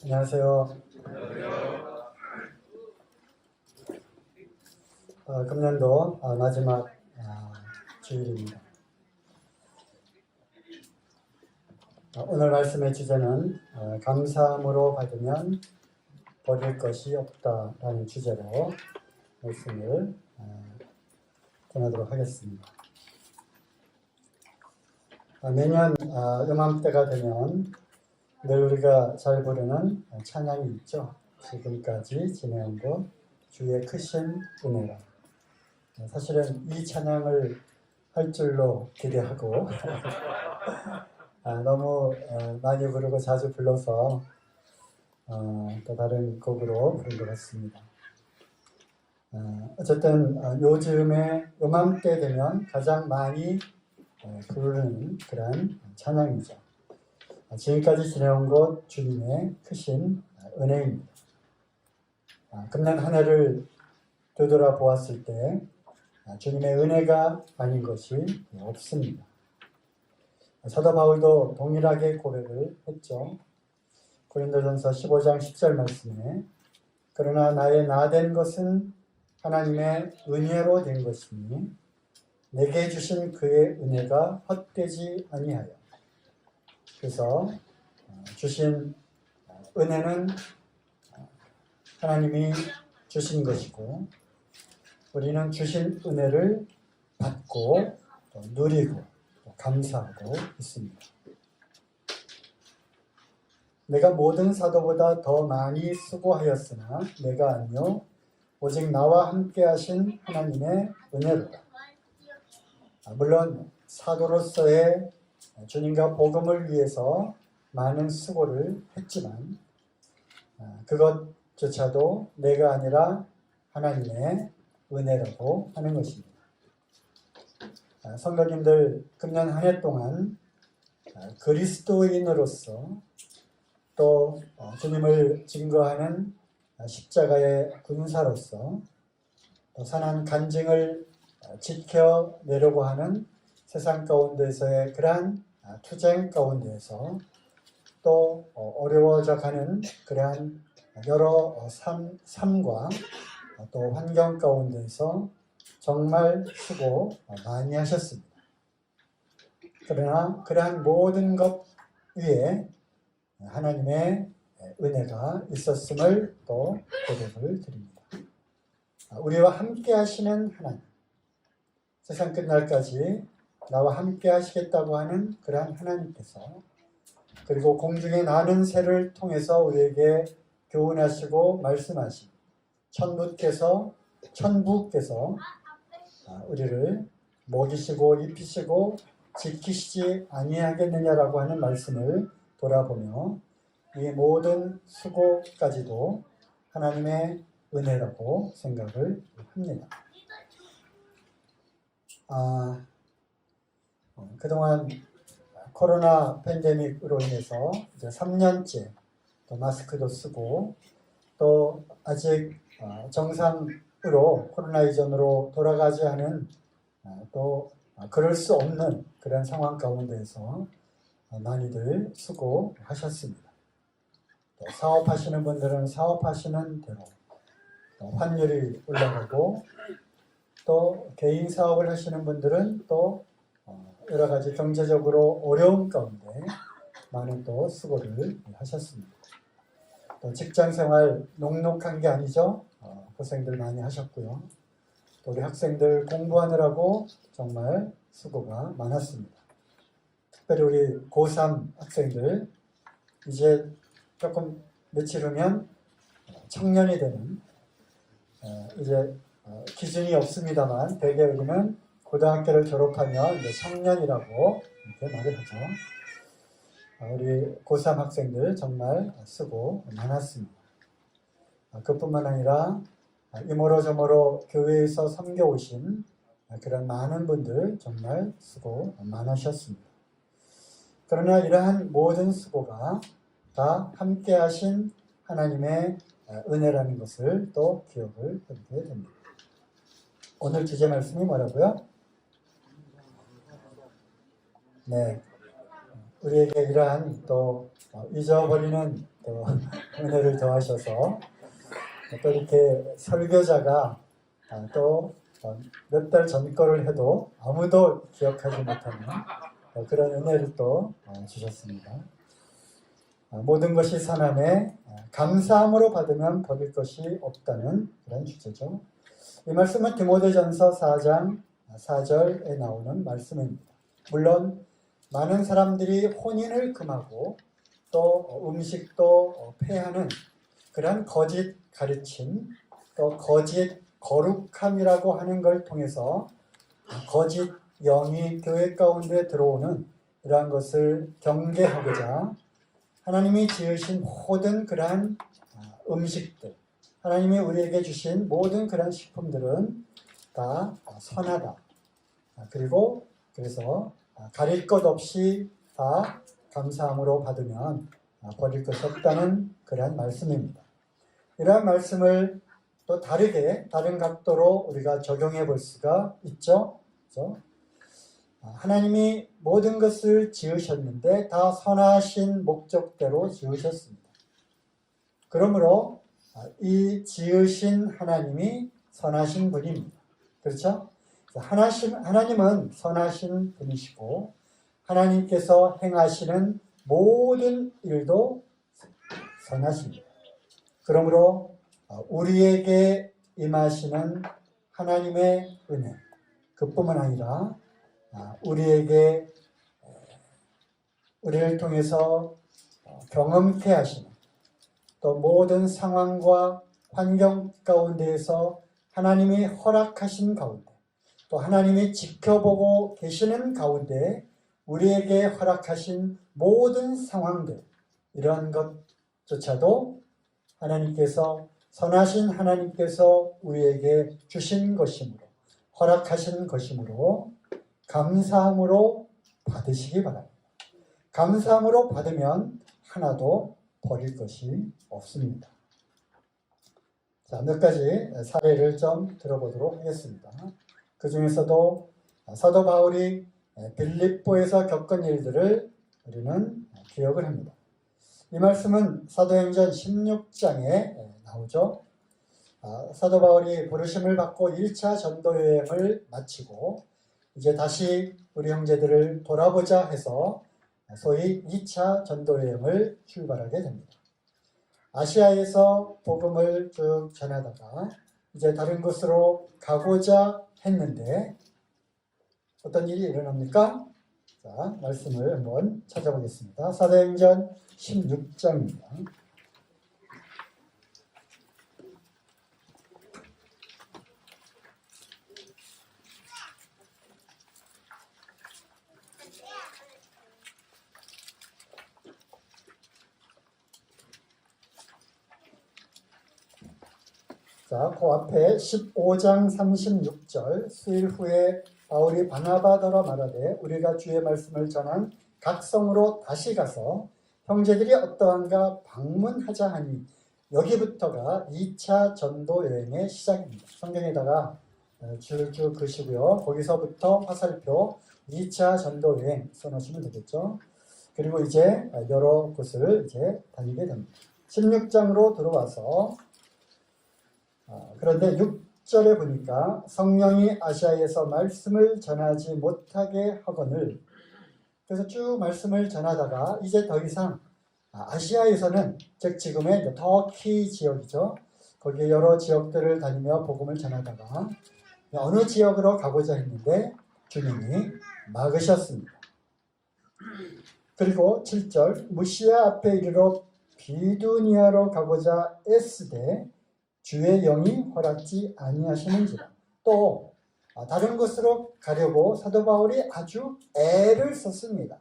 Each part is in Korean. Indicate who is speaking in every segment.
Speaker 1: 안녕하세요. 금년도 마지막 주일입니다. 오늘 말씀의 주제는 감사함으로 받으면 버릴 것이 없다라는 주제로 말씀을 전하도록 하겠습니다. 매년 이맘때가 되면 늘 우리가 잘 부르는 찬양이 있죠. 지금까지 지내온 것 주의 크신 은혜라. 사실은 이 찬양을 할 줄로 기대하고 너무 많이 부르고 자주 불러서 또 다른 곡으로 부른 것 같습니다. 어쨌든 요즘에 요맘때 되면 가장 많이 부르는 그런 찬양이죠. 지금까지 지내온 것 주님의 크신 은혜입니다. 금년 한 해를 되돌아보았을 때 주님의 은혜가 아닌 것이 없습니다. 사도 바울도 동일하게 고백을 했죠. 고린도전서 15장 10절 말씀에 그러나 나의 나된 것은 하나님의 은혜로 된 것이니 내게 주신 그의 은혜가 헛되지 아니하여. 그래서 주신 은혜는 하나님이 주신 것이고 우리는 주신 은혜를 받고 또 누리고 또 감사하고 있습니다. 내가 모든 사도보다 더 많이 수고하였으나 내가 아니요 오직 나와 함께 하신 하나님의 은혜로다. 물론 사도로서의 주님과 복음을 위해서 많은 수고를 했지만 그것조차도 내가 아니라 하나님의 은혜라고 하는 것입니다. 성도님들 금년 한 해 동안 그리스도인으로서 또 주님을 증거하는 십자가의 군사로서 또 선한 간증을 지켜내려고 하는 세상 가운데서의 그러한 투쟁 가운데에서 또 어려워져 가는 그러한 여러 삶과 또 환경 가운데서 정말 수고 많이 하셨습니다. 그러나 그러한 모든 것 위에 하나님의 은혜가 있었음을 또 고백을 드립니다. 우리와 함께 하시는 하나님, 세상 끝날까지 나와 함께 하시겠다고 하는 그러한 하나님께서 그리고 공중에 나는 새를 통해서 우리에게 교훈하시고 말씀하신 천부께서 우리를 먹이시고 입히시고 지키시지 아니하겠느냐라고 하는 말씀을 돌아보며 이 모든 수고까지도 하나님의 은혜라고 생각을 합니다. 그동안 코로나 팬데믹으로 인해서 이제 3년째 또 마스크도 쓰고 또 아직 정상으로 코로나 이전으로 돌아가지 않은 또 그럴 수 없는 그런 상황 가운데에서 많이들 수고하셨습니다. 또 사업하시는 분들은 사업하시는 대로 또 환율이 올라가고 또 개인 사업을 하시는 분들은 또 여러 가지 경제적으로 어려운 가운데 많은 또 수고를 하셨습니다. 또 직장 생활 녹록한 게 아니죠. 고생들 많이 하셨고요. 또 우리 학생들 공부하느라고 정말 수고가 많았습니다. 특별히 우리 고3 학생들 이제 조금 며칠 후면 청년이 되는 이제 기준이 없습니다만 대개 우리는 고등학교를 졸업하면 이제 청년이라고 이렇게 말을 하죠. 우리 고3 학생들 정말 수고 많았습니다. 그뿐만 아니라 이모저모로 교회에서 섬겨오신 그런 많은 분들 정말 수고 많으셨습니다. 그러나 이러한 모든 수고가 다 함께 하신 하나님의 은혜라는 것을 또 기억을 하게 됩니다. 오늘 주제 말씀이 뭐라고요? 네, 우리에게 이러한 또 잊어버리는 또 은혜를 더하셔서 또 이렇게 설교자가 또 몇 달 전 거를 해도 아무도 기억하지 못하는 그런 은혜를 또 주셨습니다. 모든 것이 선함에 감사함으로 받으면 버릴 것이 없다는 그런 주제죠. 이 말씀은 디모데전서 4장 4절에 나오는 말씀입니다. 물론 많은 사람들이 혼인을 금하고 또 음식도 폐하는 그런 거짓 가르침, 또 거짓 거룩함이라고 하는 걸 통해서 거짓 영이 교회 가운데 들어오는 이러한 것을 경계하고자 하나님이 지으신 모든 그러한 음식들, 하나님이 우리에게 주신 모든 그런 식품들은 다 선하다. 그리고 그래서 가릴 것 없이 다 감사함으로 받으면 버릴 것이 없다는 그러한 말씀입니다. 이러한 말씀을 또 다른 각도로 우리가 적용해 볼 수가 있죠. 그렇죠? 하나님이 모든 것을 지으셨는데 다 선하신 목적대로 지으셨습니다. 그러므로 이 지으신 하나님이 선하신 분입니다. 그렇죠? 하나님은 선하신 분이시고 하나님께서 행하시는 모든 일도 선하십니다. 그러므로 우리에게 임하시는 하나님의 은혜, 그뿐만 아니라 우리를 통해서 경험케 하시는 또 모든 상황과 환경 가운데에서 하나님이 허락하신 가운데 또 하나님이 지켜보고 계시는 가운데 우리에게 허락하신 모든 상황들, 이러한 것조차도 하나님께서 선하신 하나님께서 우리에게 주신 것이므로 허락하신 것이므로 감사함으로 받으시기 바랍니다. 감사함으로 받으면 하나도 버릴 것이 없습니다. 자, 몇 가지 사례를 좀 들어보도록 하겠습니다. 그 중에서도 사도 바울이 빌립보에서 겪은 일들을 우리는 기억을 합니다. 이 말씀은 사도행전 16장에 나오죠. 사도 바울이 부르심을 받고 1차 전도 여행을 마치고 이제 다시 우리 형제들을 돌아보자 해서 소위 2차 전도 여행을 출발하게 됩니다. 아시아에서 복음을 쭉 전하다가 이제 다른 곳으로 가고자 했는데 어떤 일이 일어납니까? 자, 말씀을 한번 찾아보겠습니다. 사도행전 16장입니다. 자, 그 앞에 15장 36절 수일 후에 바울이 바나바더러 말하되 우리가 주의 말씀을 전한 각 성으로 다시 가서 형제들이 어떠한가 방문하자 하니 여기부터가 2차 전도 여행의 시작입니다. 성경에다가 줄줄 그시고요. 거기서부터 화살표 2차 전도 여행 써놓으시면 되겠죠. 그리고 이제 여러 곳을 이제 다니게 됩니다. 16장으로 들어와서 그런데 6절에 보니까 성령이 아시아에서 말씀을 전하지 못하게 하거늘, 그래서 쭉 말씀을 전하다가 이제 더 이상 아시아에서는 즉 지금의 터키 지역이죠. 거기에 여러 지역들을 다니며 복음을 전하다가 어느 지역으로 가고자 했는데 주님이 막으셨습니다. 그리고 7절 무시아 앞에 이르러 비두니아로 가고자 애쓰되 주의 영이 허락지 아니하시는지라. 또 다른 곳으로 가려고 사도 바울이 아주 애를 썼습니다.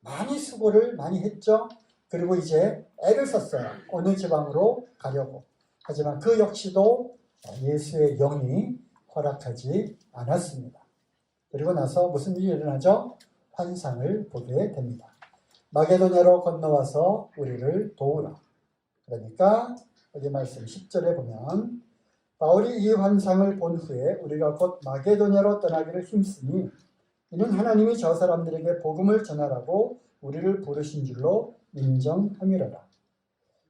Speaker 1: 많이 수고를 많이 했죠. 그리고 이제 애를 썼어요. 어느 지방으로 가려고. 하지만 그 역시도 예수의 영이 허락하지 않았습니다. 그리고 나서 무슨 일이 일어나죠? 환상을 보게 됩니다. 마게도냐로 건너와서 우리를 도우라. 그러니까 여기 말씀 10절에 보면 바울이 이 환상을 본 후에 우리가 곧 마게도냐로 떠나기를 힘쓰니 이는 하나님이 저 사람들에게 복음을 전하라고 우리를 부르신 줄로 인정함이로라.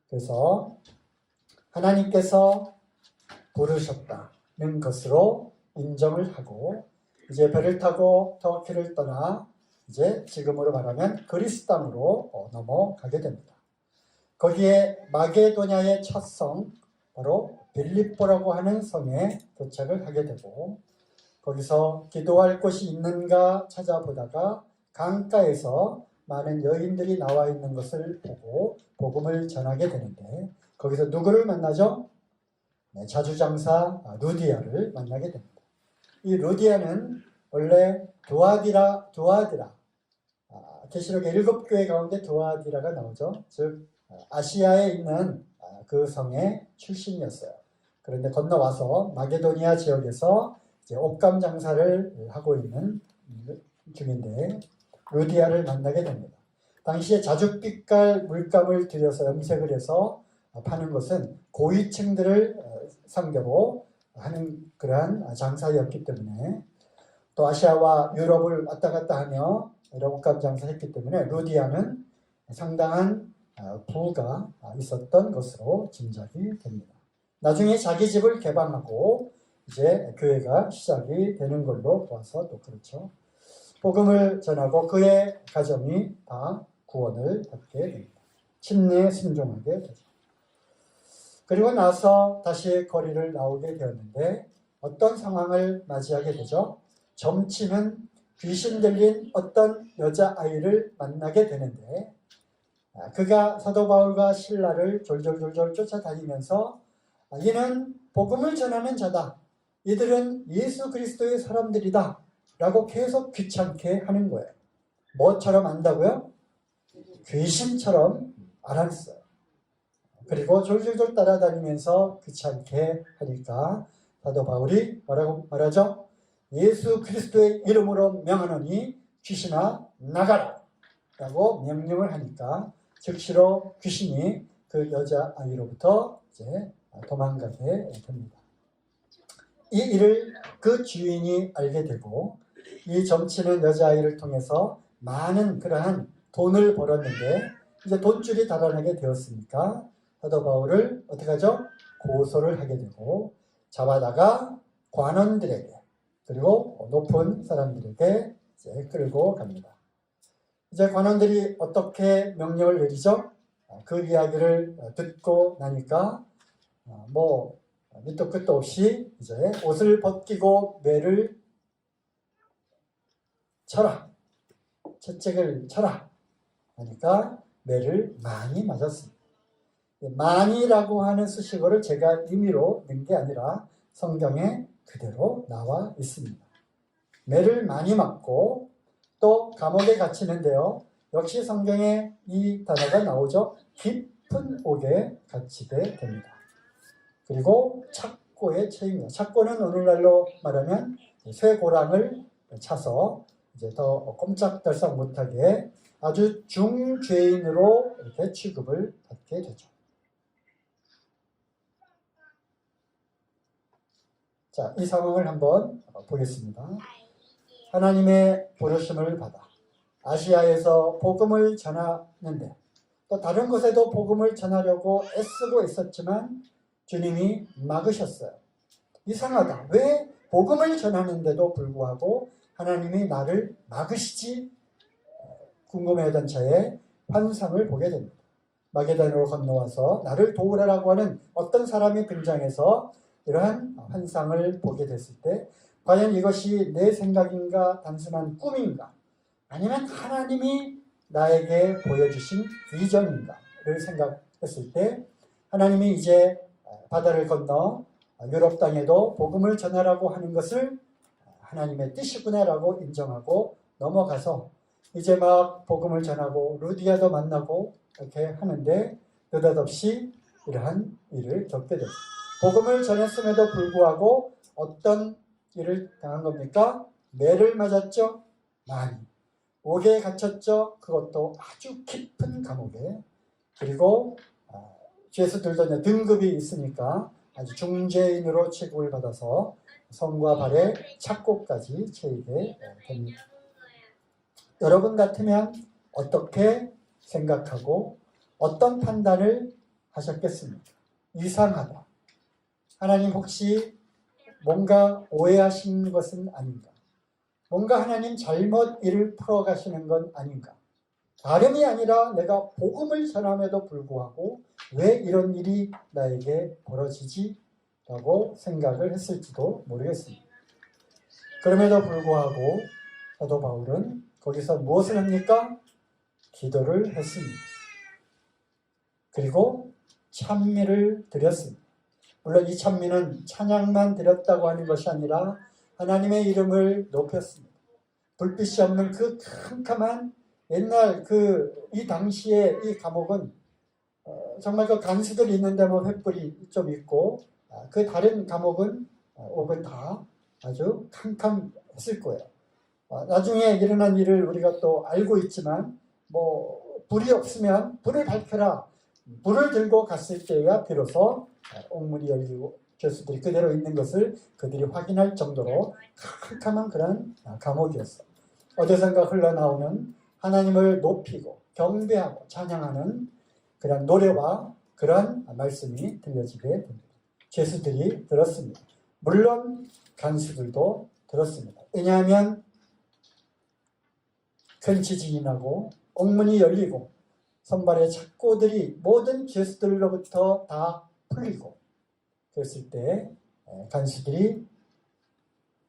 Speaker 1: 그래서 하나님께서 부르셨다는 것으로 인정을 하고 이제 배를 타고 터키를 떠나 이제 지금으로 말하면 그리스 땅으로 넘어가게 됩니다. 거기에 마게도냐의 첫 성 바로 빌립보라고 하는 성에 도착을 하게 되고 거기서 기도할 곳이 있는가 찾아보다가 강가에서 많은 여인들이 나와 있는 것을 보고 복음을 전하게 되는데 거기서 누구를 만나죠? 네, 자주장사 루디아를 만나게 됩니다. 이 루디아는 원래 두아디라 계시록 7교회 가운데 두아디라가 나오죠. 즉 아시아에 있는 그 성의 출신이었어요. 그런데 건너와서 마게도니아 지역에서 이제 옷감 장사를 하고 있는 중인데 루디아를 만나게 됩니다. 당시에 자줏빛깔 물감을 들여서 염색을 해서 파는 것은 고위층들을 상대로 하는 그러한 장사였기 때문에 또 아시아와 유럽을 왔다 갔다 하며 옷감 장사를 했기 때문에 루디아는 상당한 부가 있었던 것으로 짐작이 됩니다. 나중에 자기 집을 개방하고 이제 교회가 시작이 되는 걸로 봐서 또 그렇죠. 복음을 전하고 그의 가정이 다 구원을 받게 됩니다. 침례에 순종하게 되죠. 그리고 나서 다시 거리를 나오게 되었는데 어떤 상황을 맞이하게 되죠? 점치는 귀신 들린 어떤 여자아이를 만나게 되는데 그가 사도 바울과 실라를 졸졸졸졸 쫓아다니면서 이는 복음을 전하는 자다. 이들은 예수 그리스도의 사람들이다. 라고 계속 귀찮게 하는 거예요. 뭐처럼 안다고요? 귀신처럼 알았어요. 그리고 졸졸졸 따라다니면서 귀찮게 하니까 사도 바울이 뭐라고 말하죠? 예수 그리스도의 이름으로 명하노니 귀신아 나가라 라고 명령을 하니까 즉시로 귀신이 그 여자아이로부터 이제 도망가게 됩니다. 이 일을 그 주인이 알게 되고 이 점치는 여자아이를 통해서 많은 그러한 돈을 벌었는데 이제 돈줄이 달아나게 되었으니까 사도 바울을 어떻게 하죠? 고소를 하게 되고 잡아다가 관원들에게 그리고 높은 사람들에게 이제 끌고 갑니다. 이제 관원들이 어떻게 명령을 내리죠? 그 이야기를 듣고 나니까 밑도 끝도 없이 이제 옷을 벗기고 매를 쳐라. 채찍을 쳐라. 하니까 매를 많이 맞았습니다. 많이라고 하는 수식어를 제가 임의로 넣은 게 아니라 성경에 그대로 나와 있습니다. 매를 많이 맞고 또 감옥에 갇히는데요. 역시 성경에 이 단어가 나오죠. 깊은 옥에 갇히게 됩니다. 그리고 착고에 처입니다. 착고는 오늘날로 말하면 쇠고랑을 차서 이제 더 꼼짝달싹 못하게 아주 중죄인으로 이렇게 취급을 받게 되죠. 자, 이 상황을 한번 보겠습니다. 하나님의 부르심을 받아 아시아에서 복음을 전하는데 또 다른 곳에도 복음을 전하려고 애쓰고 있었지만 주님이 막으셨어요. 이상하다. 왜 복음을 전하는데도 불구하고 하나님이 나를 막으시지? 궁금해하던 차에 환상을 보게 됩니다. 마게다니로 건너와서 나를 도우라고 하는 어떤 사람이 등장해서 이러한 환상을 보게 됐을 때 과연 이것이 내 생각인가 단순한 꿈인가 아니면 하나님이 나에게 보여주신 비전인가를 생각했을 때 하나님이 이제 바다를 건너 유럽 땅에도 복음을 전하라고 하는 것을 하나님의 뜻이구나라고 인정하고 넘어가서 이제 막 복음을 전하고 루디아도 만나고 이렇게 하는데 느닷없이 이러한 일을 겪게 됩니다. 복음을 전했음에도 불구하고 어떤 일을 당한 겁니까? 매를 맞았죠? 많이. 옥에 갇혔죠? 그것도 아주 깊은 감옥에. 그리고 죄수들도 등급이 있으니까 아주 중죄인으로 취급을 받아서 손과 발에 착고까지 채이게 됩니다. 여러분 같으면 어떻게 생각하고 어떤 판단을 하셨겠습니까? 이상하다. 하나님 혹시 뭔가 오해하시는 것은 아닌가? 뭔가 하나님 잘못 일을 풀어가시는 건 아닌가? 다름이 아니라 내가 복음을 전함에도 불구하고 왜 이런 일이 나에게 벌어지지? 라고 생각을 했을지도 모르겠습니다. 그럼에도 불구하고 사도 바울은 거기서 무엇을 합니까? 기도를 했습니다. 그리고 찬미를 드렸습니다. 물론 이 찬미는 찬양만 드렸다고 하는 것이 아니라 하나님의 이름을 높였습니다. 불빛이 없는 그 캄캄한 옛날 이 당시에 이 감옥은 정말 그 간수들이 있는데 뭐 횃불이 좀 있고 그 다른 감옥은 옥은 다 아주 캄캄했을 거예요. 나중에 일어난 일을 우리가 또 알고 있지만 뭐 불이 없으면 불을 밝혀라. 불을 들고 갔을 때야 비로소 옥문이 열리고 죄수들이 그대로 있는 것을 그들이 확인할 정도로 캄캄한 그런 감옥이었어요. 어디선가 흘러나오는 하나님을 높이고 경배하고 찬양하는 그런 노래와 그런 말씀이 들려지게 됩니다. 죄수들이 들었습니다. 물론 간수들도 들었습니다. 왜냐하면 큰 지진이 나고 옥문이 열리고 선발의 착고들이 모든 죄수들로부터 다 풀리고 그랬을 때 간수들이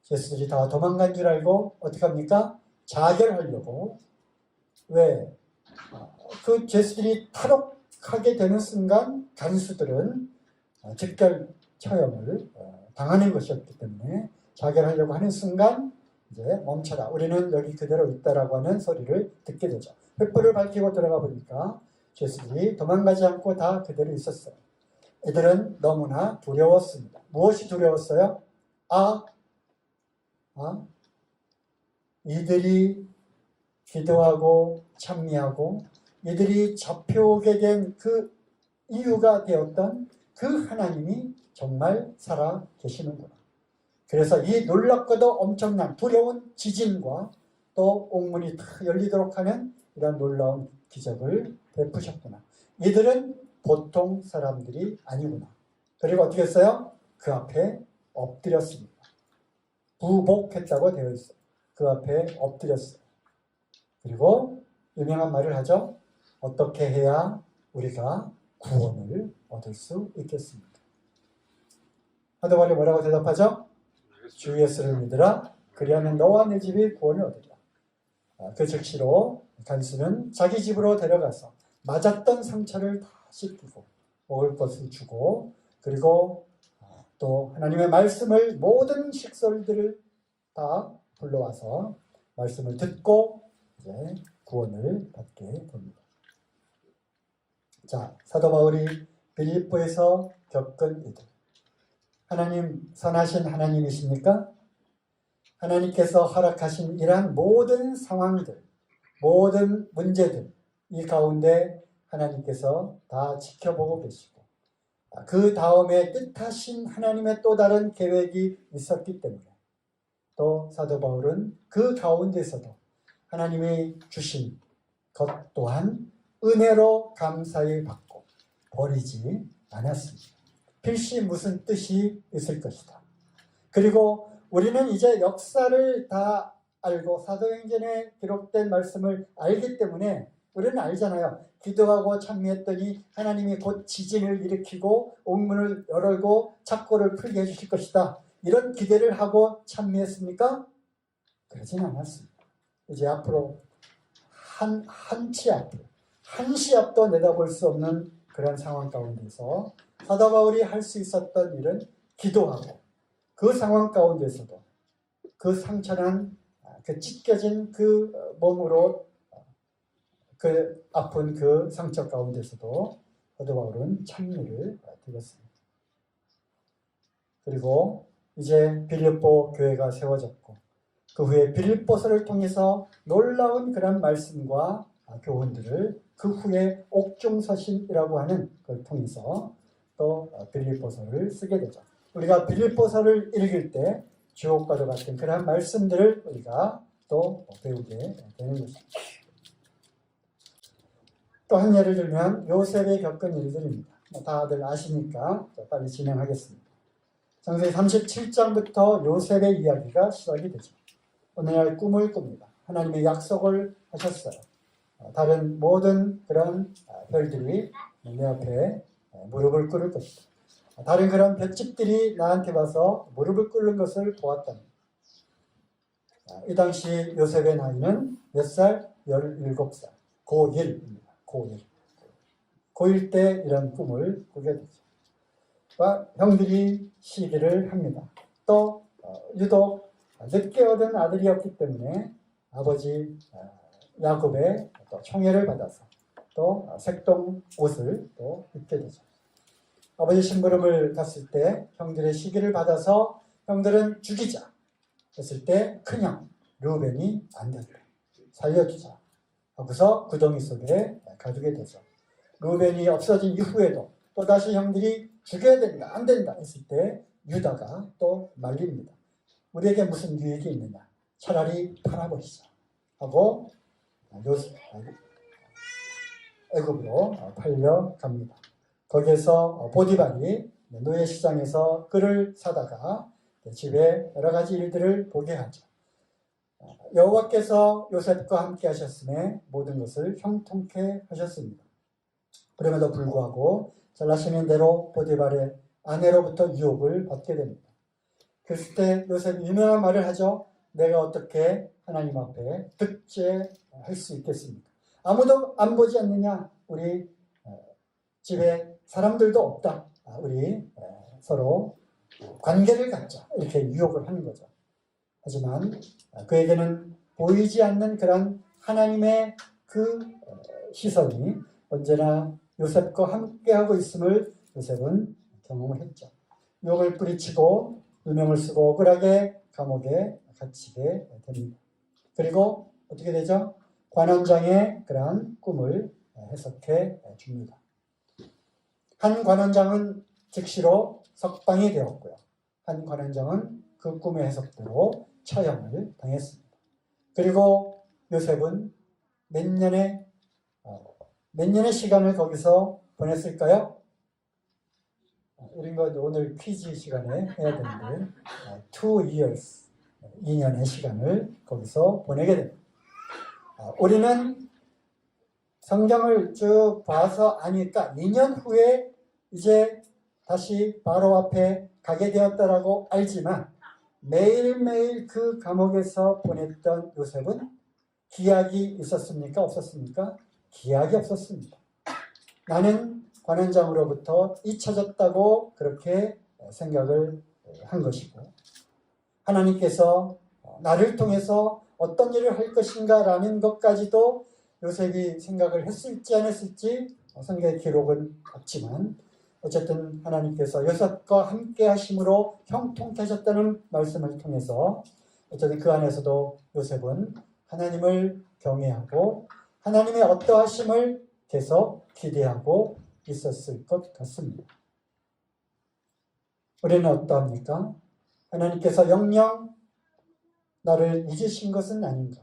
Speaker 1: 죄수들이 다 도망간 줄 알고 어떻게 합니까? 자결하려고 왜? 그 죄수들이 탈옥하게 되는 순간 간수들은 즉결 처형을 당하는 것이었기 때문에 자결하려고 하는 순간 이제 멈춰라. 우리는 여기 그대로 있다라고 하는 소리를 듣게 되죠. 횃불을 밝히고 들어가 보니까 죄수들이 도망가지 않고 다 그대로 있었어요. 애들은 너무나 두려웠습니다. 무엇이 두려웠어요? 이들이 기도하고 찬미하고 이들이 잡혀오게 된 그 이유가 되었던 그 하나님이 정말 살아 계시는구나. 그래서 이 놀랍고도 엄청난 두려운 지진과 또 옥문이 다 열리도록 하는 이런 놀라운 기적을 베푸셨구나. 이들은 보통 사람들이 아니구나. 그리고 어떻게 했어요? 그 앞에 엎드렸습니다. 부복했다고 되어 있어요. 그 앞에 엎드렸어요. 그리고 유명한 말을 하죠. 어떻게 해야 우리가 구원을 얻을 수 있겠습니까? 사도 바울이 뭐라고 대답하죠? 주 예수를 믿으라. 그리하면 너와 내 집이 구원을 얻으리라. 그 즉시로 간수는 자기 집으로 데려가서 맞았던 상처를 다 씻기고 먹을 것을 주고 그리고 또 하나님의 말씀을 모든 식솔들을 다 불러와서 말씀을 듣고 이제 구원을 받게 됩니다. 자, 사도 바울이 빌립보에서 겪은 일들. 하나님 선하신 하나님이십니까? 하나님께서 허락하신 이러한 모든 상황들, 모든 문제들 이 가운데 하나님께서 다 지켜보고 계시고 그 다음에 뜻하신 하나님의 또 다른 계획이 있었기 때문에 또 사도 바울은 그 가운데서도 하나님이 주신 것 또한 은혜로 감사히 받고 버리지 않았습니다. 필시 무슨 뜻이 있을 것이다. 그리고 우리는 이제 역사를 다 알고 사도행전에 기록된 말씀을 알기 때문에 우리는 알잖아요. 기도하고 찬미했더니 하나님이 곧 지진을 일으키고 옥문을 열고 착고를 풀게 해주실 것이다. 이런 기대를 하고 찬미했습니까? 그러진 않았습니다. 이제 앞으로 한 치 앞도 내다볼 수 없는 그런 상황 가운데서 사도 바울이 할 수 있었던 일은 기도하고 그 상황 가운데서도 그 상처난 그 찢겨진 그 몸으로 그 아픈 그 상처 가운데서도 사도 바울은 찬미를 드렸습니다. 그리고 이제 빌립보 교회가 세워졌고 그 후에 빌립보서를 통해서 놀라운 그런 말씀과 교훈들을 그 후에 옥중서신이라고 하는 걸 통해서 또 빌립보서를 쓰게 되죠. 우리가 빌립보서를 읽을 때 주옥과도 같은 그런 말씀들을 우리가 또 배우게 되는 것입니다. 또 한 예를 들면 요셉이 겪은 일들입니다. 다들 아시니까 빨리 진행하겠습니다. 창세기 37장부터 요셉의 이야기가 시작이 되죠. 오늘날 꿈을 꿉니다. 하나님의 약속을 하셨어요. 다른 모든 그런 별들이 내 앞에 무릎을 꿇을 것이다. 다른 그런 별집들이 나한테 와서 무릎을 꿇는 것을 보았답니다. 이 당시 요셉의 나이는 몇 살? 17살. 고1입니다. 고1. 고1 때 이런 꿈을 꾸게 되죠. 형들이 시기를 합니다. 또 유독 늦게 얻은 아들이었기 때문에 아버지 야곱의 또 총애를 받아서 또 색동 옷을 또 입게 되죠. 아버지 심부름을 갔을 때 형들의 시기를 받아서 형들은 죽이자 했을 때 큰형 르우벤이 안 된다. 살려주자 하고서 구덩이 속에 가두게 되죠. 르우벤이 없어진 이후에도 또다시 형들이 죽여야 된다, 안 된다 했을 때 유다가 또 말립니다. 우리에게 무슨 유익이 있느냐. 차라리 팔아버리자 하고 애굽으로 팔려갑니다. 거기에서 보디발이 노예시장에서 꿀을 사다가 집에 여러 가지 일들을 보게 하죠. 여호와께서 요셉과 함께 하셨음에 모든 것을 형통케 하셨습니다. 그럼에도 불구하고 잘나시는 대로 보디발의 아내로부터 유혹을 받게 됩니다. 그랬을 때 요셉이 유명한 말을 하죠. 내가 어떻게 하나님 앞에 득죄할 수 있겠습니까? 아무도 안 보지 않느냐? 우리 집에 사람들도 없다. 우리 서로 관계를 갖자. 이렇게 유혹을 하는 거죠. 하지만 그에게는 보이지 않는 그런 하나님의 그 시선이 언제나 요셉과 함께하고 있음을 요셉은 경험을 했죠. 유혹을 뿌리치고 누명을 쓰고 억울하게 감옥에 갇히게 됩니다. 그리고 어떻게 되죠? 관원장의 그러한 꿈을 해석해 줍니다. 한 관원장은 즉시로 석방이 되었고요. 한 관원장은 그 꿈의 해석대로 처형을 당했습니다. 그리고 요셉은 몇 년의 시간을 거기서 보냈을까요? 이런 거 오늘 퀴즈 시간에 해야 되는데 2 years, 2년의 시간을 거기서 보내게 됩니다. 우리는 성경을 쭉 봐서 아니까 2년 후에 이제 다시 바로 앞에 가게 되었다라고 알지만 매일매일 그 감옥에서 보냈던 요셉은 기약이 있었습니까? 없었습니까? 기약이 없었습니다. 나는 관원장으로부터 잊혀졌다고 그렇게 생각을 한 것이고 하나님께서 나를 통해서 어떤 일을 할 것인가 라는 것까지도 요셉이 생각을 했을지 안 했을지 성경의 기록은 없지만 어쨌든 하나님께서 요셉과 함께 하심으로 형통케 하셨다는 말씀을 통해서 어쨌든 그 안에서도 요셉은 하나님을 경외하고 하나님의 어떠하심을 계속 기대하고 있었을 것 같습니다. 우리는 어떠합니까? 하나님께서 영영 나를 잊으신 것은 아닌가?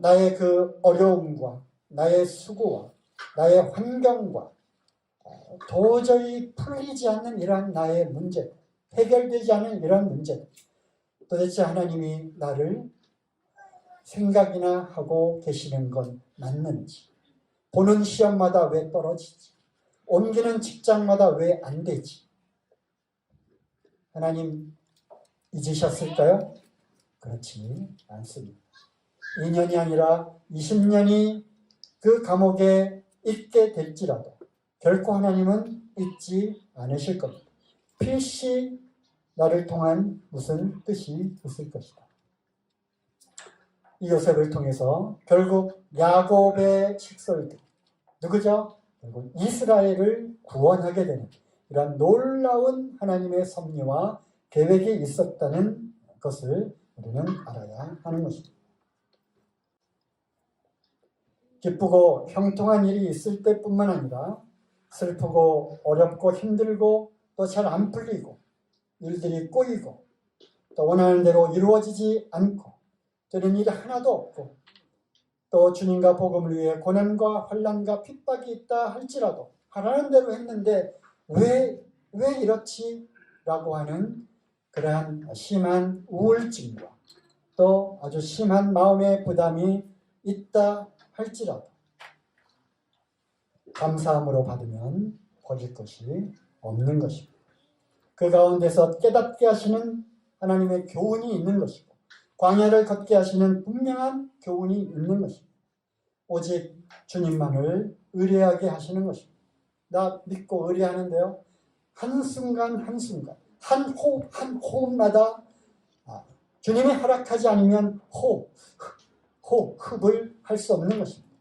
Speaker 1: 나의 그 어려움과 나의 수고와 나의 환경과 도저히 풀리지 않는 이러한 나의 문제, 해결되지 않은 이러한 문제, 도대체 하나님이 나를 생각이나 하고 계시는 건 맞는지, 보는 시험마다 왜 떨어지지, 옮기는 직장마다 왜 안 되지? 하나님 잊으셨을까요? 그렇지 않습니다. 2년이 아니라 20년이 그 감옥에 있게 될지라도 결코 하나님은 잊지 않으실 겁니다. 필시 나를 통한 무슨 뜻이 있을 것이다. 이 요셉을 통해서 결국 야곱의 식솔들, 누구죠? 결국 이스라엘을 구원하게 되는 이러한 놀라운 하나님의 섭리와 계획이 있었다는 것을 우리는 알아야 하는 것입니다. 기쁘고 형통한 일이 있을 때뿐만 아니라 슬프고 어렵고 힘들고 또 잘 안 풀리고 일들이 꼬이고 또 원하는 대로 이루어지지 않고 되는 일이 하나도 없고 또 주님과 복음을 위해 고난과 환난과 핍박이 있다 할지라도 하라는 대로 했는데 왜 이렇지? 라고 하는 그러한 심한 우울증과 또 아주 심한 마음의 부담이 있다 할지라도 감사함으로 받으면 버릴 것이 없는 것입니다. 그 가운데서 깨닫게 하시는 하나님의 교훈이 있는 것이고 광야를 걷게 하시는 분명한 교훈이 있는 것입니다. 오직 주님만을 의뢰하게 하시는 것입니다. 나 믿고 의뢰하는데요. 한순간 한순간 한 호흡 한 호흡마다 주님이 허락하지 않으면 호흡을 할 수 없는 것입니다.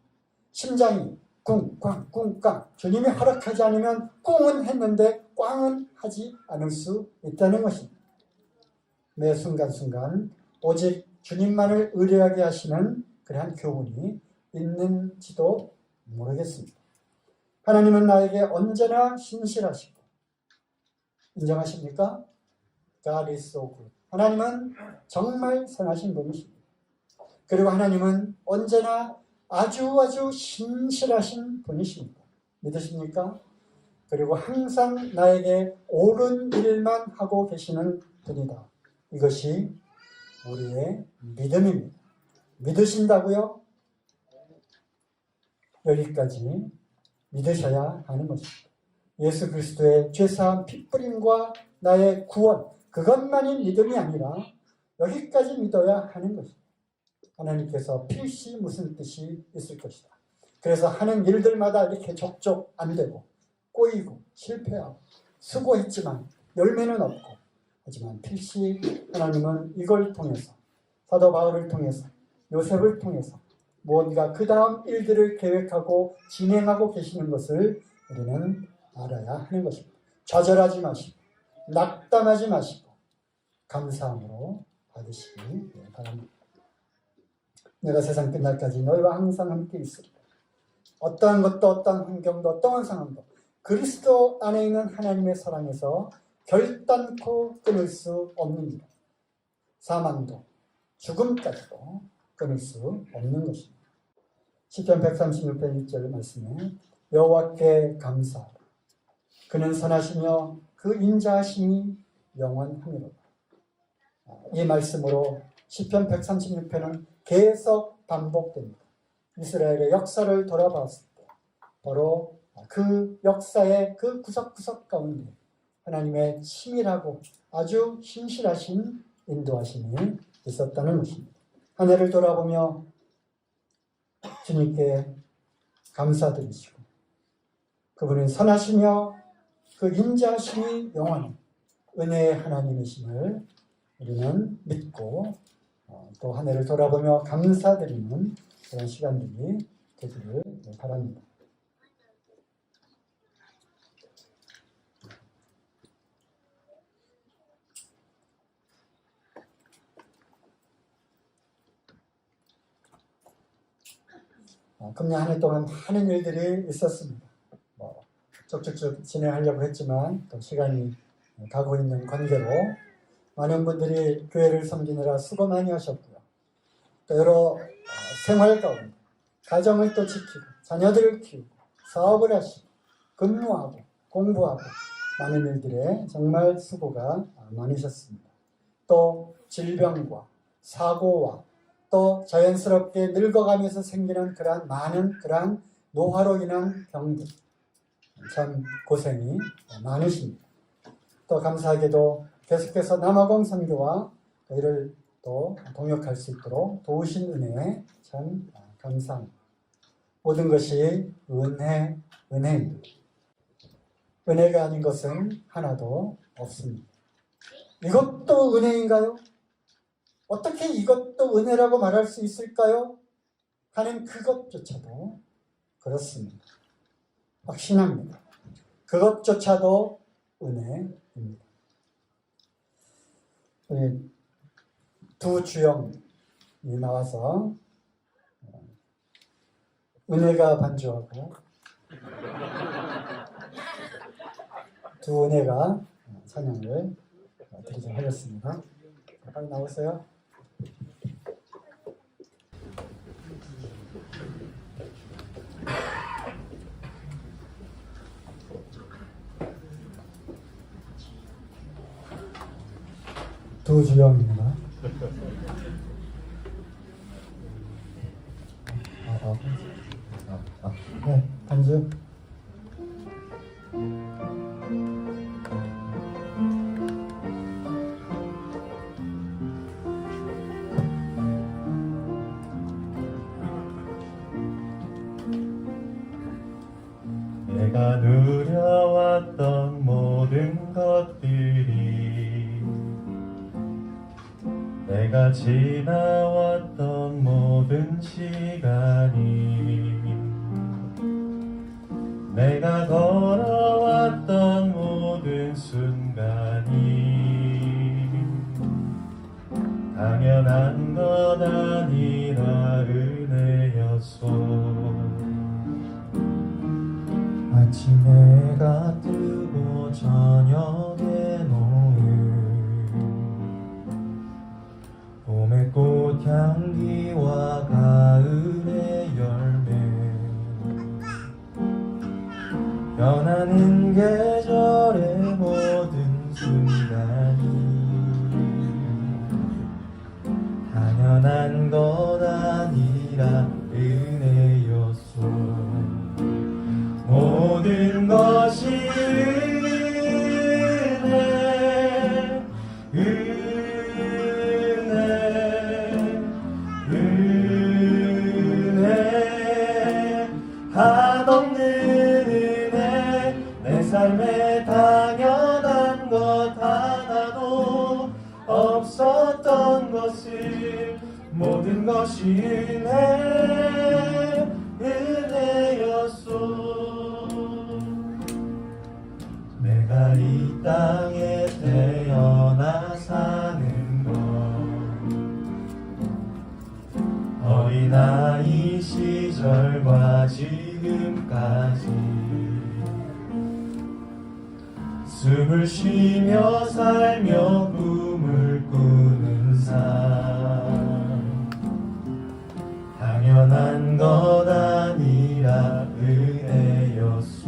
Speaker 1: 심장이 꿍꽝 꿍꽝 주님이 허락하지 않으면 꿍은 했는데 꽝은 하지 않을 수 있다는 것입니다. 매 순간순간 오직 주님만을 의뢰하게 하시는 그러한 교훈이 있는지도 모르겠습니다. 하나님은 나에게 언제나 신실하시고 인정하십니까? God is so good. 하나님은 정말 선하신 분이십니다. 그리고 하나님은 언제나 아주 신실하신 분이십니다. 믿으십니까? 그리고 항상 나에게 옳은 일만 하고 계시는 분이다. 이것이 우리의 믿음입니다. 믿으신다고요? 여기까지 믿으셔야 하는 것입니다. 예수 그리스도의 죄사함 핏부림과 나의 구원 그것만이 믿음이 아니라 여기까지 믿어야 하는 것입니다. 하나님께서 필시 무슨 뜻이 있을 것이다. 그래서 하는 일들마다 이렇게 족족 안 되고 꼬이고 실패하고 수고했지만 열매는 없고 하지만 필시 하나님은 이걸 통해서 사도 바울을 통해서 요셉을 통해서 무언가 그 다음 일들을 계획하고 진행하고 계시는 것을 우리는 알아야 하는 것입니다. 좌절하지 마시고 낙담하지 마시고 감사함으로 받으시기 바랍니다. 내가 세상 끝날까지 너희와 항상 함께 있으리라. 어떠한 것도 어떠한 환경도 어떠한 상황도 그리스도 안에 있는 하나님의 사랑에서 결단코 끊을 수 없는 일. 사망도 죽음까지도 끊을 수 없는 것입니다. 시편 136편 1절 말씀에 여호와께 감사하라. 그는 선하시며 그 인자하심이 영원하니로다. 이 말씀으로 시편 136편은 계속 반복됩니다. 이스라엘의 역사를 돌아봤을 때 바로 그 역사의 그 구석구석 가운데 하나님의 치밀하고 아주 신실하신 인도하심이 있었다는 것입니다. 한 해를 돌아보며 주님께 감사드리시고 그분은 선하시며 그 인자하심이 영원한 은혜의 하나님이심을 우리는 믿고 또 한 해를 돌아보며 감사드리는 그런 시간들이 되기를 바랍니다. 금년 한 해 동안 많은 일들이 있었습니다. 쭉쭉쭉 진행하려고 했지만 또 시간이 가고 있는 관계로 많은 분들이 교회를 섬기느라 수고 많이 하셨고요. 또 여러 생활 가운데 가정을 또 지키고 자녀들을 키우고 사업을 하시고 근무하고 공부하고 많은 일들에 정말 수고가 많으셨습니다. 또 질병과 사고와 또 자연스럽게 늙어가면서 생기는 그러한 노화로 인한 병들 참 고생이 많으십니다. 또 감사하게도 계속해서 남아공 선교와 이를 또 동역할 수 있도록 도우신 은혜에 참 감사합니다. 모든 것이 은혜입니다. 은혜가 아닌 것은 하나도 없습니다. 이것도 은혜인가요? 어떻게 이것도 은혜라고 말할 수 있을까요? 하는 그것조차도 그렇습니다. 확신합니다. 그것조차도 은혜입니다. 우리 두 주영이 나와서 은혜가 반주하고 두 은혜가 찬양을 드리도록 하겠습니다. 빨리 나오세요. 두 주영입니다. 네, 반주.
Speaker 2: 내가 누려왔던 모든 것들이, 내가 지나왔던 모든 시간이, 내가 걸어왔던 모든 순간이 당연한 것 아니라 은혜였소. 아침에 해가 뜨고 저녁에 노을, 봄의 꽃향기와 가을의 열매, 변하는 계절의 모든 순간이 당연한 것 아니라 은혜였소. 모든 것이 은혜, 은혜, 은혜, 한없는 은혜. 내 삶에 당연한 것 하나도 없었던 것을, 모든 것이 은혜, 은혜였소. 내가 이 땅에 태어나 사는 것, 어린아이 시절과 지금까지 숨을 쉬며 살며 꿈을 꾸는 삶, 당연한 것 아니라 은혜였소.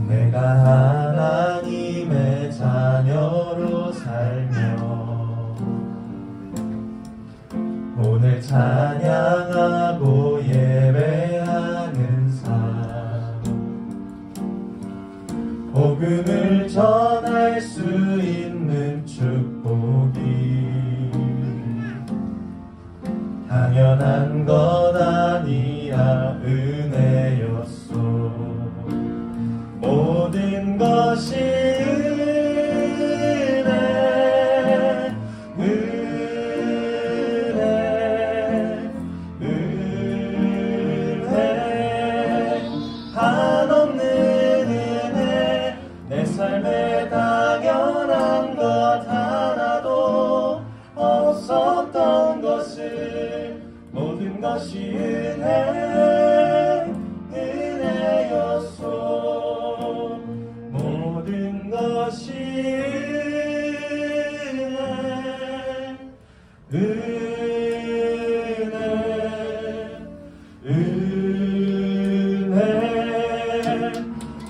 Speaker 2: 내가 하나님의 자녀로 살며 오늘 찬양하고 예배하는 삶, 복음을 전할 수 있는 축복이 당연한 것 아니라 은혜였소. 모든 것이 은혜, 은혜, 은혜, 한없는 은혜. 내 삶에 당연한 것 하나도 없었던 것을, 모든 것이 은혜, 은혜였소. 모든 것이 은혜, 은혜, 은혜,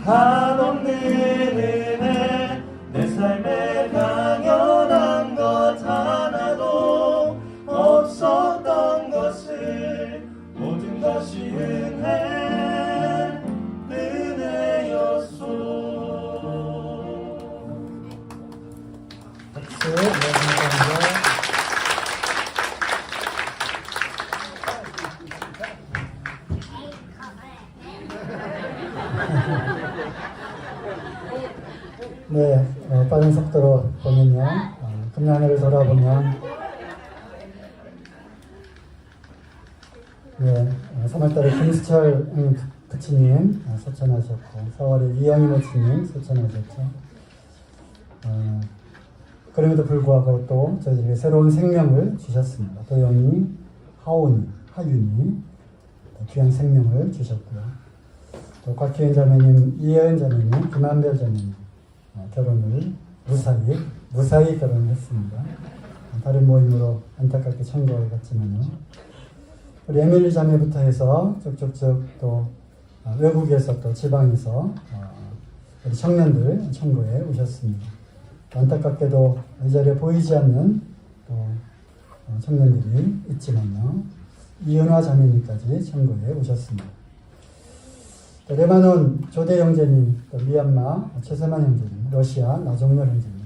Speaker 2: 한없는 은혜. 내 삶에 당연한 것 하나도 없었던 것을, 모든 것이 은혜, 은혜였소.
Speaker 1: 박수. 네, 감사합니다. 네, 빠른 속도로 보면요, 금년을 돌아보면, 네, 3월달에 김수철 부치님 소천하셨고, 4월에 이영희 모치님 소천하셨죠. 그럼에도 불구하고 또 저희들에게 새로운 생명을 주셨습니다. 도영이, 하온이, 하윤이 귀한 생명을 주셨고요. 또 곽희연 자매님, 이혜은 자매님, 김한별 자매님 결혼을 무사히 결혼했습니다. 다른 모임으로 안타깝게 청구를 갔지만요. 우리 에밀리 자매부터 해서 쭉쭉쭉 또 외국에서 또 지방에서 우리 청년들 청구에 오셨습니다. 안타깝게도 이 자리에 보이지 않는 또 청년들이 있지만요. 이은화 자매님까지 참고에 오셨습니다. 또 레바논 조대 형제님, 또 미얀마 최세만 형제님, 러시아 나종렬 형제님,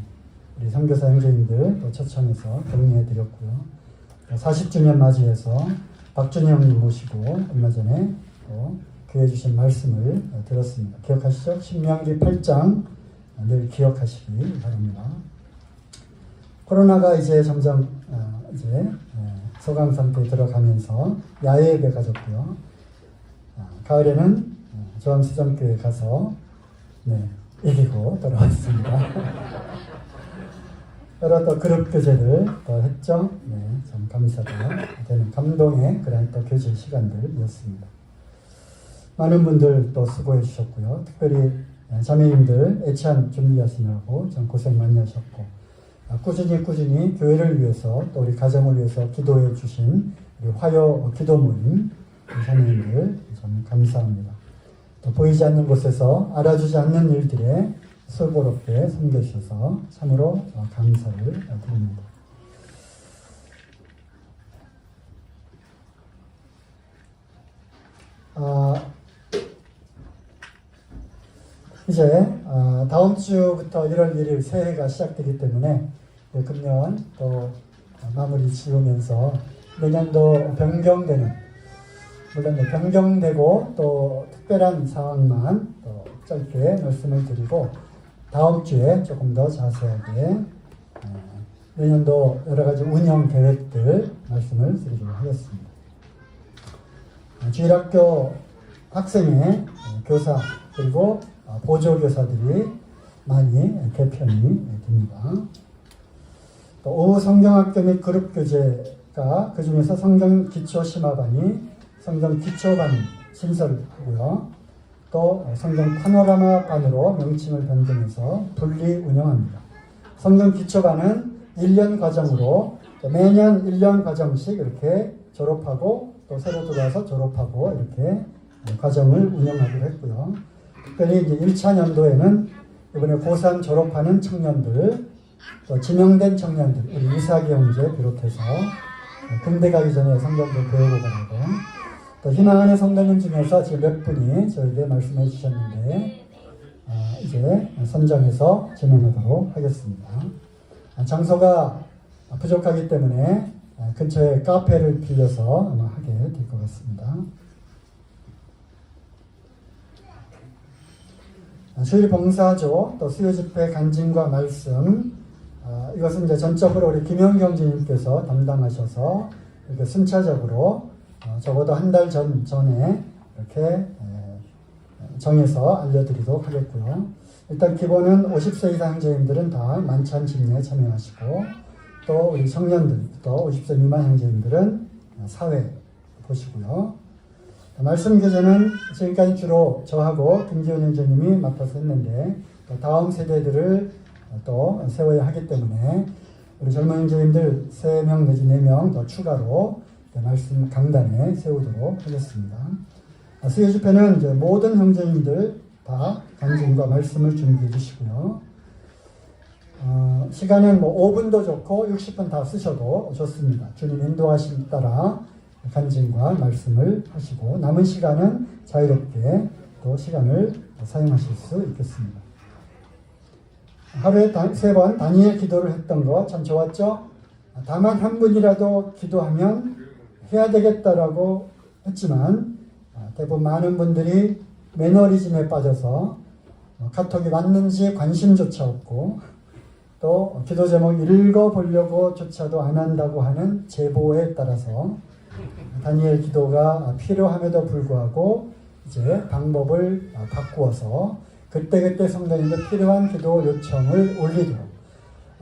Speaker 1: 우리 선교사 형제님들 또 초청해서 격려해드렸고요. 40주년 맞이해서 박준희 형님 모시고 얼마 전에 또 교회 주신 말씀을 들었습니다. 기억하시죠? 신명기 8장 늘 기억하시기 바랍니다. 코로나가 이제 점점 이제 소강 상태에 들어가면서 야외 예배 가졌고요. 가을에는 조항수정교회 가서 이기고 돌아왔습니다. 여러 또 그룹 교제들 또 했죠. 참 감사가 되는 감동의 그런 또 교제 시간들이었습니다. 많은 분들 또 수고해 주셨고요. 특별히 자매님들 애찬 준비하시느라고 참 고생 많이 하셨고, 꾸준히 교회를 위해서 또 우리 가정을 위해서 기도해 주신 우리 화요 기도 모임 자매님들 참 감사합니다. 또 보이지 않는 곳에서 알아주지 않는 일들에 수고롭게 섬겨주셔서 참으로 감사를 드립니다. 이제 다음 주부터 1월 1일 새해가 시작되기 때문에 금년 또 마무리 지으면서 내년도 변경되는, 물론 변경되고 또 특별한 상황만 또 짧게 말씀을 드리고 다음 주에 조금 더 자세하게 내년도 여러 가지 운영 계획들 말씀을 드리도록 하겠습니다. 주일학교 학생회 교사 그리고 보조교사들이 많이 개편이 됩니다. 또 오후 성경학교 및 그룹교재가 그 중에서 성경기초심화반이 성경기초반 신설하고요. 또 성경 파노라마반으로 명칭을 변경해서 분리 운영합니다. 성경 기초반은 1년 과정으로 매년 1년 과정씩 이렇게 졸업하고 또 새로 들어와서 졸업하고 이렇게 과정을 운영하기로 했고요. 특별히 이제 1차 연도에는 이번에 고3 졸업하는 청년들, 또 지명된 청년들, 우리 이삭이 형제 비롯해서 군대 가기 전에 성경도 배우고 가고, 또 희망하는 성도님 중에서 지금 몇 분이 저에게 말씀해 주셨는데 이제 선정해서 진행하도록 하겠습니다. 장소가 부족하기 때문에 근처에 카페를 빌려서 아마 하게 될 것 같습니다. 주일 봉사조, 또 수요 집회 간증과 말씀, 이것은 이제 전적으로 우리 김영경 주님께서 담당하셔서 이렇게 순차적으로 적어도 한 달 전에 이렇게 정해서 알려드리도록 하겠고요. 일단 기본은 50세 이상 형제님들은 다 만찬 집례에 참여하시고, 또 우리 청년들, 또 50세 미만 형제님들은 사회 보시고요. 말씀 교제는 지금까지 주로 저하고 김지훈 형제님이 맡아서 했는데, 또 다음 세대들을 또 세워야 하기 때문에 우리 젊은 형제님들 3명 내지 4명 더 추가로 말씀 강단에 세우도록 하겠습니다. 수요 집회는 이제 모든 형제님들 다 간증과 말씀을 준비해 주시고요. 시간은 뭐 5분도 좋고 60분 다 쓰셔도 좋습니다. 주님 인도하심 따라 간증과 말씀을 하시고 남은 시간은 자유롭게 또 시간을 사용하실 수 있겠습니다. 하루에 3번 다니엘 기도를 했던 거 참 좋았죠? 다만 한 분이라도 기도하면 해야 되겠다라고 했지만 대부분 많은 분들이 매너리즘에 빠져서 카톡이 맞는지 관심조차 없고, 또 기도 제목 읽어보려고 조차도 안 한다고 하는 제보에 따라서 다니엘 기도가 필요함에도 불구하고 이제 방법을 바꾸어서 그때그때 성도님들 필요한 기도 요청을 올리도록,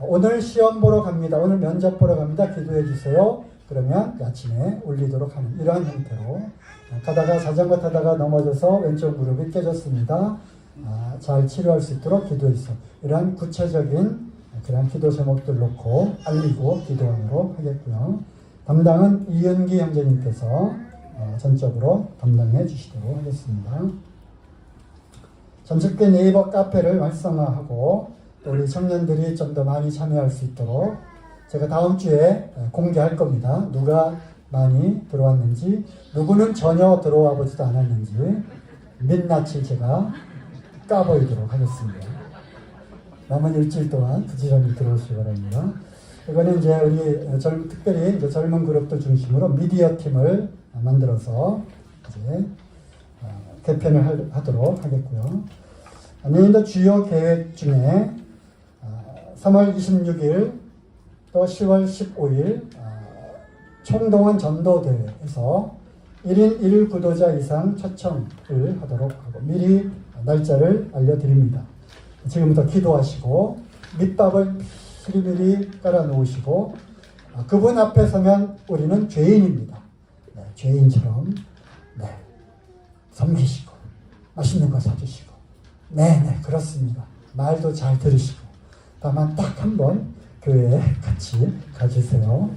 Speaker 1: 오늘 시험 보러 갑니다, 오늘 면접 보러 갑니다, 기도해 주세요, 그러면 아침에 올리도록 하는 이러한 형태로, 가다가 자전거 타다가 넘어져서 왼쪽 무릎이 깨졌습니다, 잘 치료할 수 있도록 기도했어, 이러한 구체적인 그런 기도 제목들 놓고 알리고 기도하도록 하겠고요. 담당은 이은기 형제님께서 전적으로 담당해 주시도록 하겠습니다. 전직계 네이버 카페를 활성화하고 우리 청년들이 좀 더 많이 참여할 수 있도록 제가 다음 주에 공개할 겁니다. 누가 많이 들어왔는지, 누구는 전혀 들어와 보지도 않았는지 민낯을 제가 까보이도록 하겠습니다. 남은 일주일 동안 부지런히 들어오시기 바랍니다. 이거는 이제 우리 특별히 이제 젊은 그룹들 중심으로 미디어 팀을 만들어서 이제 개편을 하도록 하겠고요. 내년도 주요 계획 중에 3월 26일 또 10월 15일 총동원 전도대회에서 1인 1 구도자 이상 초청을 하도록 하고 미리 날짜를 알려드립니다. 지금부터 기도하시고 밑밥을 미리 깔아 놓으시고 그분 앞에 서면 우리는 죄인입니다. 네, 죄인처럼 섬기시고 맛있는 거 사주시고 네네 그렇습니다. 말도 잘 들으시고 다만 딱 한 번 교회에 같이 가주세요.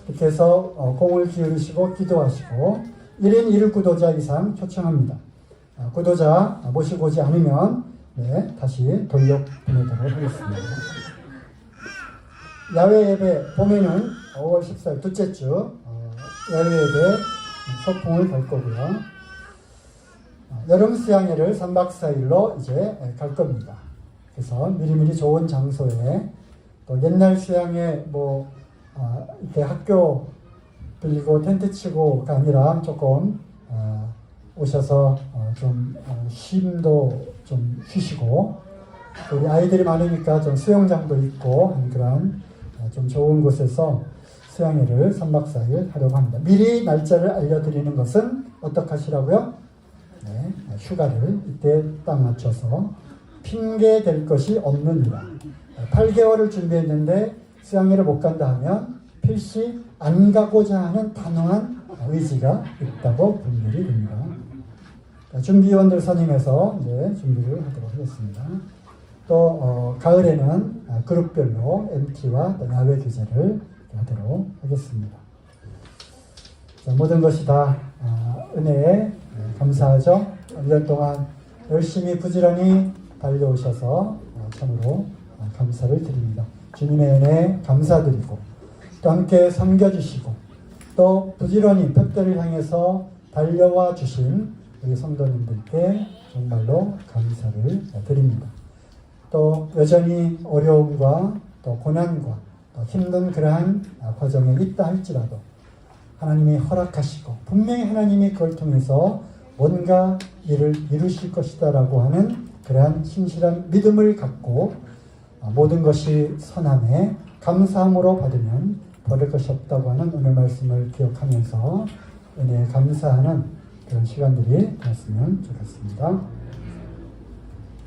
Speaker 1: 이렇게 해서 공을 기울이시고 기도하시고 1인 1 구도자 이상 초청합니다. 구도자 모시고 오지 않으면 다시 돌려보내도록 하겠습니다. 야외 예배 봄에는 5월 14일 둘째 주 야외 예배 소풍을 갈 거고요. 여름 수양회를 3박 4일로 이제 갈 겁니다. 그래서 미리미리 좋은 장소에 또 옛날 수양회 이렇게 학교 빌리고 텐트 치고가 아니라 조금 오셔서 좀 쉼도 좀 쉬시고 우리 아이들이 많으니까 좀 수영장도 있고 한 그런 좀 좋은 곳에서 수양회를 3박 4일 하려고 합니다. 미리 날짜를 알려드리는 것은 어떻게 하시라고요? 네, 휴가를 이때 딱 맞춰서 핑계 될 것이 없느니라. 8개월을 준비했는데 수양회를 못 간다 하면 필시 안 가고자 하는 단호한 의지가 있다고 분별이 됩니다. 준비위원들 선임해서 이제 준비를 하도록 하겠습니다. 또 가을에는 그룹별로 MT와 야외 교제를 하도록 하겠습니다. 자, 모든 것이 다 은혜에 감사하죠. 1년 동안 열심히 부지런히 달려오셔서 참으로 감사를 드립니다. 주님의 은혜에 감사드리고 또 함께 섬겨주시고 또 부지런히 푯대를 향해서 달려와 주신 우리 성도님들께 정말로 감사를 드립니다. 또 여전히 어려움과 또 고난과 또 힘든 그러한 과정에 있다 할지라도 하나님이 허락하시고 분명히 하나님이 그걸 통해서 뭔가 일을 이루실 것이다 라고 하는 그러한 신실한 믿음을 갖고 모든 것이 선함에 감사함으로 받으면 버릴 것이 없다고 하는 오늘 말씀을 기억하면서 은혜에 감사하는 그런 시간들이 되었으면 좋겠습니다.